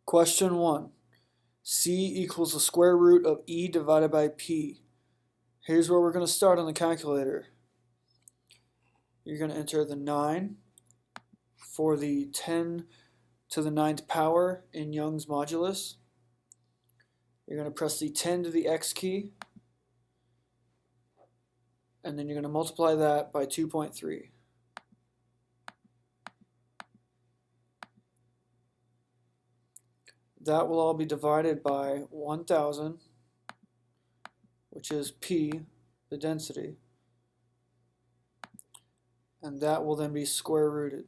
Question 1. C equals the square root of E divided by P. Here's where we're going to start on the calculator. You're going to enter the 9 for the 10 to the 9th power in Young's modulus. You're going to press the 10 to the X key, and then you're going to multiply that by 2.3. That will all be divided by 1,000, which is P, the density, and that will then be square rooted,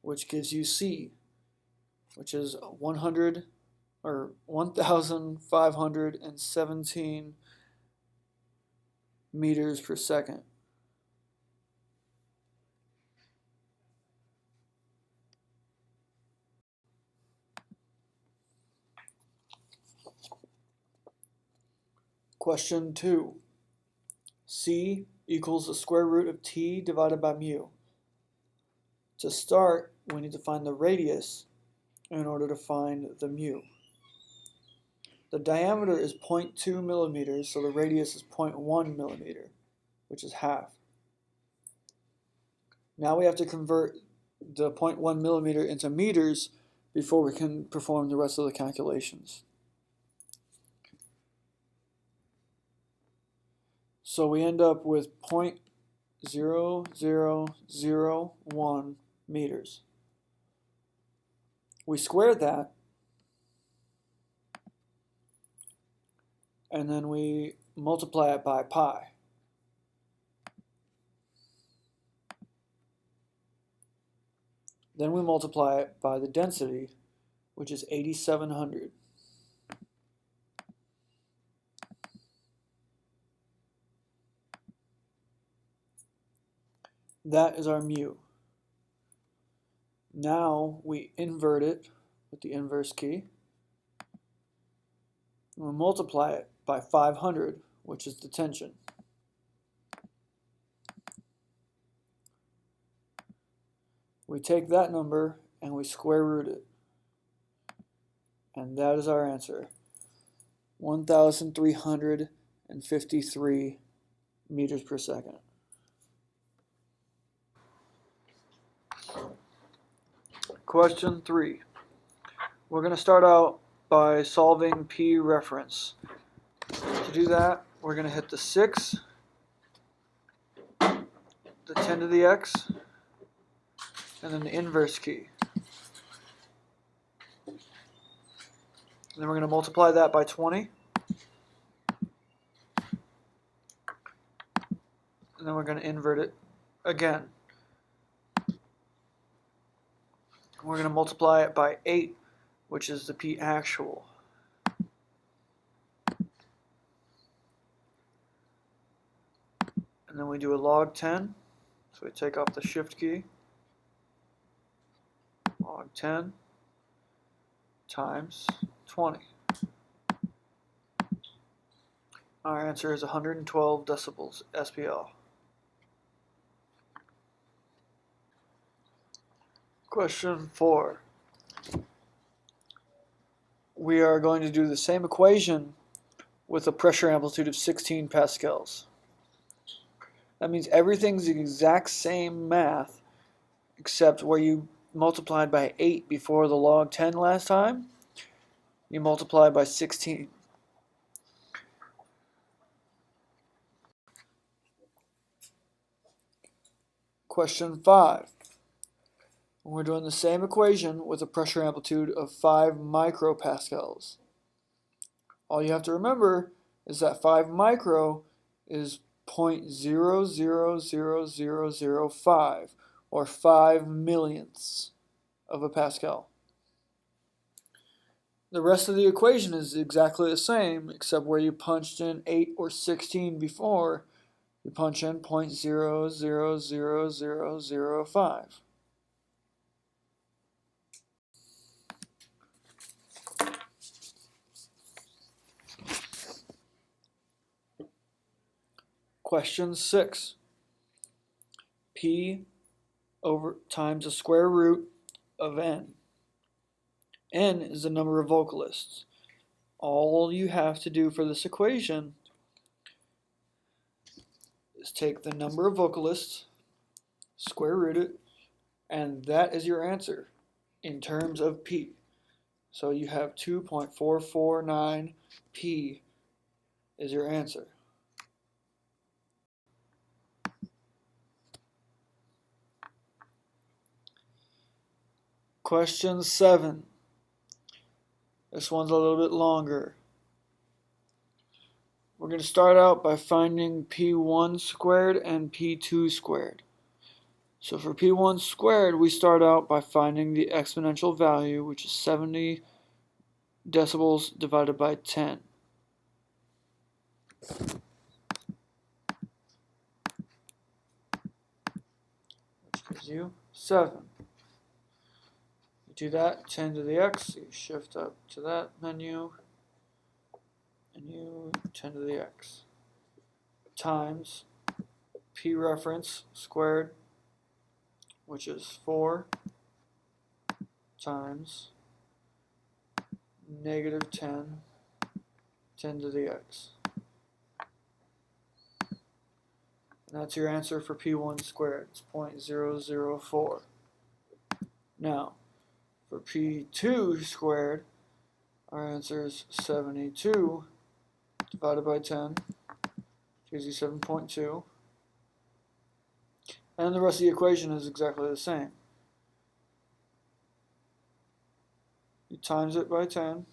which gives you C, which is 1,517 meters per second. Question 2. C equals the square root of T divided by mu. To start, we need to find the radius in order to find the mu. The diameter is 0.2 millimeters, so the radius is 0.1 millimeter, which is half. Now we have to convert the 0.1 millimeter into meters before we can perform the rest of the calculations. So we end up with 0.0001 meters. We square that, and then we multiply it by pi. Then we multiply it by the density, which is 8,700. That is our mu. Now we invert it with the inverse key. And we'll multiply it by 500, which is the tension. We take that number and we square root it. And that is our answer. 1,353 meters per second. Question 3. We're going to start out by solving P reference. To do that, we're going to hit the 6, the 10 to the X, and then the inverse key. And then we're going to multiply that by 20. And then we're going to invert it again. We're going to multiply it by 8, which is the P actual. And then we do a log 10. So we take off the shift key. Log 10 times 20. Our answer is 112 decibels SPL. Question 4. We are going to do the same equation with a pressure amplitude of 16 pascals. That means everything's the exact same math, except where you multiplied by 8 before the log 10 last time, you multiply by 16. Question 5. We're doing the same equation with a pressure amplitude of 5 micropascals. All you have to remember is that 5 micro is 0.000005, or 5 millionths of a pascal. The rest of the equation is exactly the same, except where you punched in 8 or 16 before, you punch in 0.000005. Question 6. P over times the square root of n. N is the number of vocalists. All you have to do for this equation is take the number of vocalists, square root it, and that is your answer in terms of P. So you have 2.449 P is your answer. Question 7. This one's a little bit longer. We're going to start out by finding P1 squared and P2 squared. So for P1 squared, we start out by finding the exponential value, which is 70 decibels divided by 10. Which gives you 7. You do that, 10 to the x, you shift up to that menu, and you 10 to the x, times P reference squared, which is 4, times negative 10, 10 to the x. And that's your answer for P1 squared. It's 0.004. Now, for P2 squared, our answer is 72 divided by 10 gives you 7.2. And the rest of the equation is exactly the same. You times it by 10,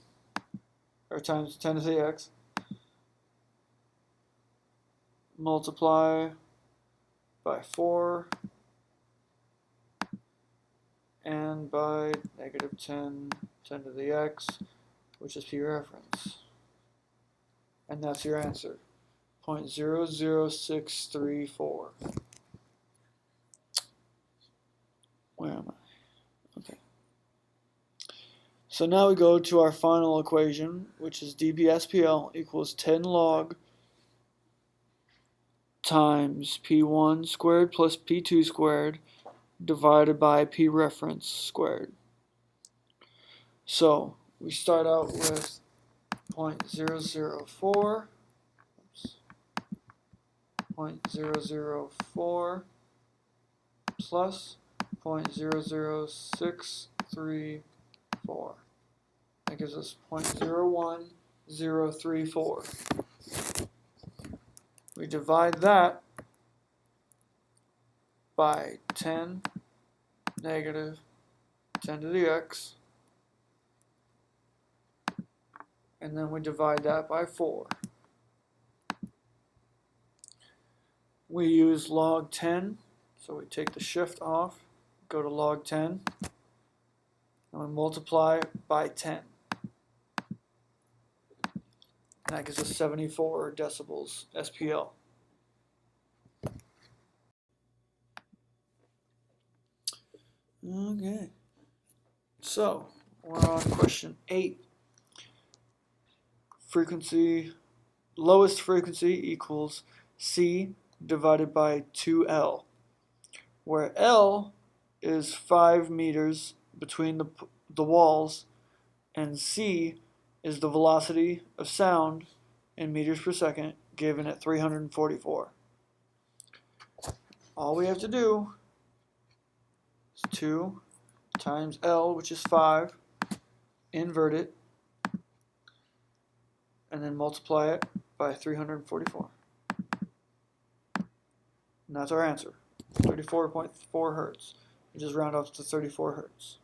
or times 10 to the x, multiply by 4, and by negative 10, 10 to the x, which is P reference. And that's your answer, 0.00634. Where am I? Okay. So now we go to our final equation, which is dB/SPL equals 10 log times P1 squared plus P2 squared divided by P reference squared. So we start out with 0.004, 0.004 plus 0.00634. That gives us 0.01034. We divide that by 10 negative 10 to the x, and then we divide that by 4. We use log 10, so we take the shift off, go to log 10, and we multiply by 10. And that gives us 74 decibels SPL. Okay, so we're on question 8. Frequency, lowest frequency equals C divided by 2L, where L is 5 meters between the walls, and C is the velocity of sound in meters per second given at 344. All we have to do is 2 times L, which is 5, invert it, and then multiply it by 344. And that's our answer, 34.4 hertz. We just round off to 34 hertz.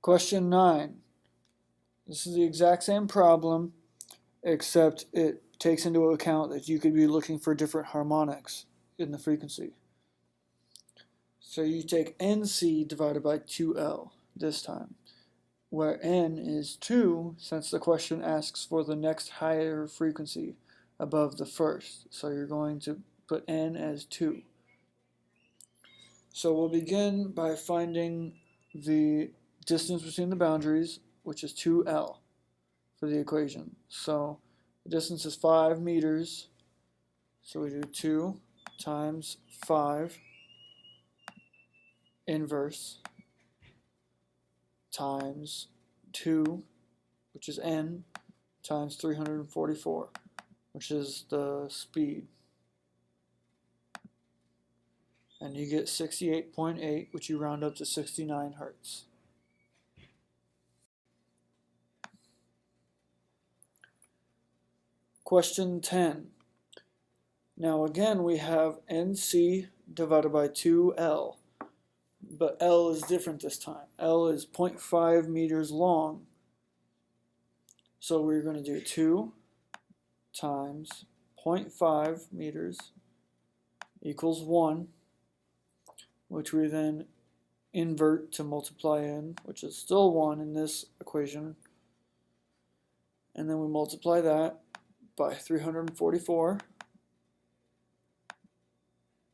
Question 9. This is the exact same problem, except it takes into account that you could be looking for different harmonics in the frequency. So you take NC divided by 2L this time, where N is 2, since the question asks for the next higher frequency above the first. So you're going to put N as 2. So we'll begin by finding the distance between the boundaries, which is 2L for the equation. So the distance is 5 meters, So we do 2 times 5 inverse times 2, which is n, times 344, which is the speed. And you get 68.8, which you round up to 69 hertz. Question 10. Now again we have NC divided by 2L, but L is different this time. L is 0.5 meters long. So we're going to do 2 times 0.5 meters equals 1, which we then invert to multiply in, which is still 1 in this equation. And then we multiply that by 344.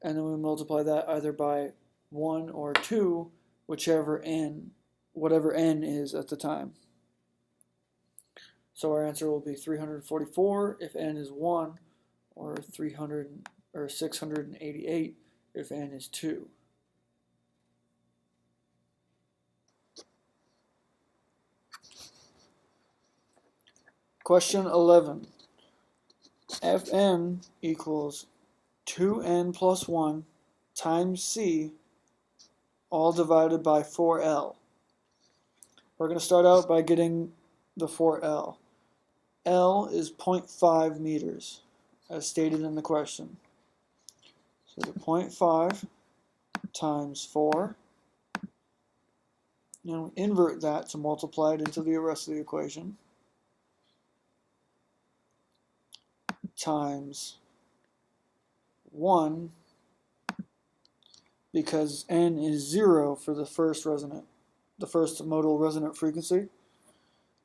And then we multiply that either by 1 or 2, whatever n is at the time. So our answer will be 344 if n is 1, or 688 if n is 2. Question 11. Fn equals 2n plus 1 times c, all divided by 4l. We're going to start out by getting the 4l. L is 0.5 meters, as stated in the question. So the 0.5 times 4, and we invert that to multiply it into the rest of the equation, times 1, because n is 0 for the first modal resonant frequency.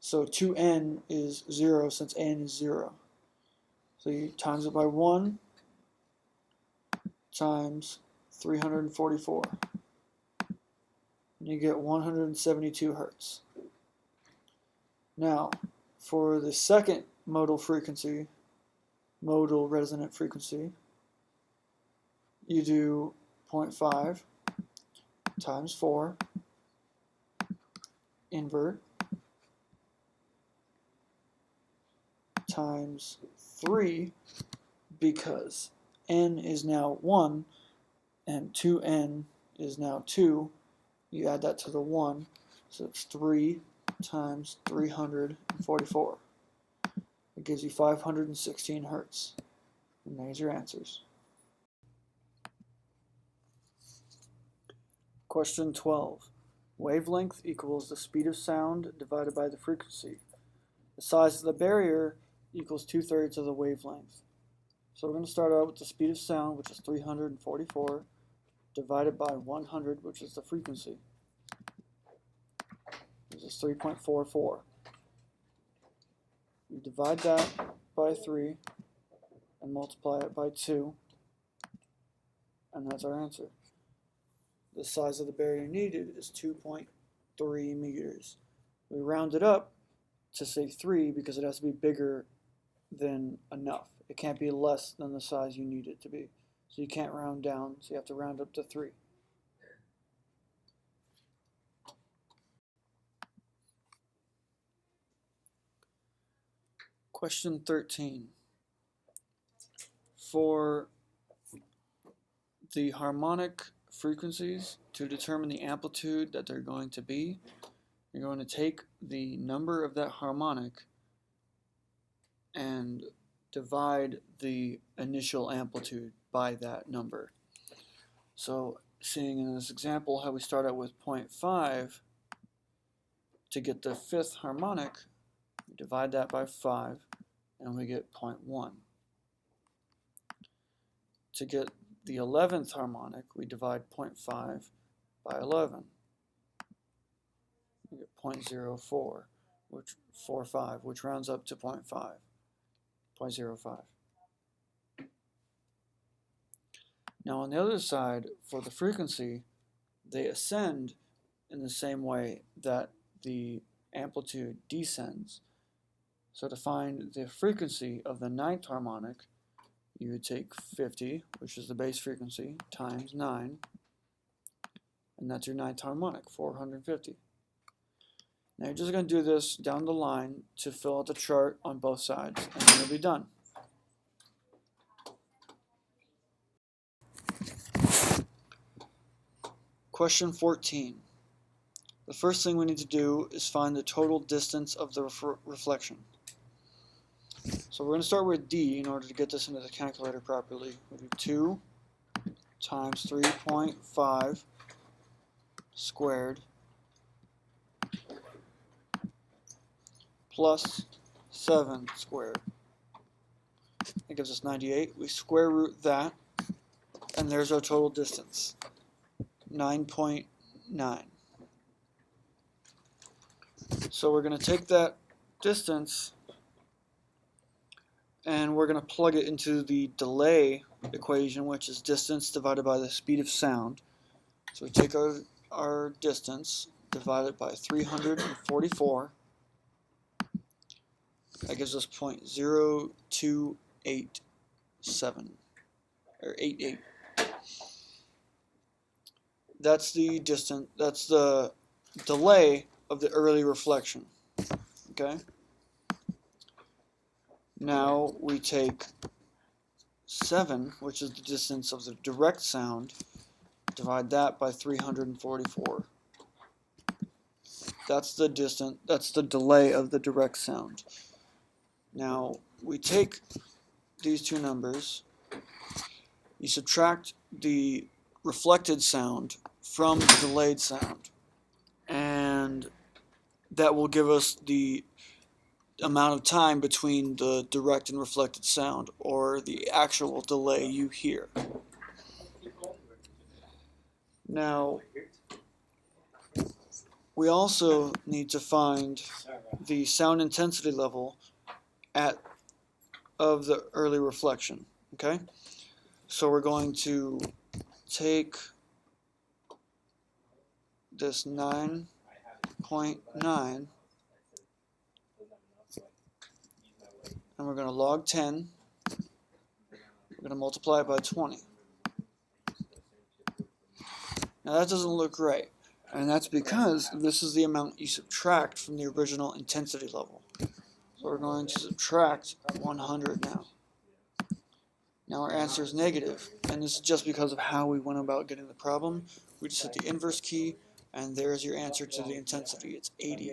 So 2n is 0 since n is 0. So you times it by 1 times 344. And you get 172 hertz. Now, for the second modal resonant frequency, you do 0.5 times 4, invert, times 3, because n is now 1 and 2n is now 2. You add that to the 1, so it's 3 times 344. It gives you 516 hertz. And there's your answers. Question 12. Wavelength equals the speed of sound divided by the frequency. The size of the barrier equals 2/3 of the wavelength. So we're going to start out with the speed of sound, which is 344, divided by 100, which is the frequency. This is 3.44. We divide that by 3 and multiply it by 2, and that's our answer. The size of the barrier needed is 2.3 meters. We round it up to say 3 because it has to be bigger than enough. It can't be less than the size you need it to be. So you can't round down, so you have to round up to 3. Question 13. For the harmonic frequencies, to determine the amplitude that they're going to be, you're going to take the number of that harmonic and divide the initial amplitude by that number. So seeing in this example how we start out with 0.5, to get the 5th harmonic, we divide that by 5 and we get 0.1. To get the 11th harmonic, we divide 0.5 by 11. We get 0.04, which rounds up to 0.05. Now on the other side, for the frequency, they ascend in the same way that the amplitude descends. So to find the frequency of the 9th harmonic, you would take 50, which is the base frequency, times 9, and that's your ninth harmonic, 450. Now you're just going to do this down the line to fill out the chart on both sides, and then you'll be done. Question 14. The first thing we need to do is find the total distance of the reflection. So we're going to start with D in order to get this into the calculator properly. We'll do 2 times 3.5 squared plus 7 squared. That gives us 98. We square root that, and there's our total distance, 9.9. So we're going to take that distance and we're going to plug it into the delay equation, which is distance divided by the speed of sound. So we take our distance, divide it by 344. That gives us 0.0287, or 88. That's the distance, that's the delay of the early reflection. Okay? Now we take 7, which is the distance of the direct sound, divide that by 344. That's the distance, that's the delay of the direct sound. Now we take these two numbers, you subtract the reflected sound from the delayed sound, and that will give us the amount of time between the direct and reflected sound, or the actual delay you hear. Now, we also need to find the sound intensity level of the early reflection. Okay? So we're going to take this 9.9 and we're going to log 10. We're going to multiply it by 20. Now that doesn't look right, and that's because this is the amount you subtract from the original intensity level. So we're going to subtract 100 now. Now our answer is negative, and this is just because of how we went about getting the problem. We just hit the inverse key, and there's your answer to the intensity. It's 80.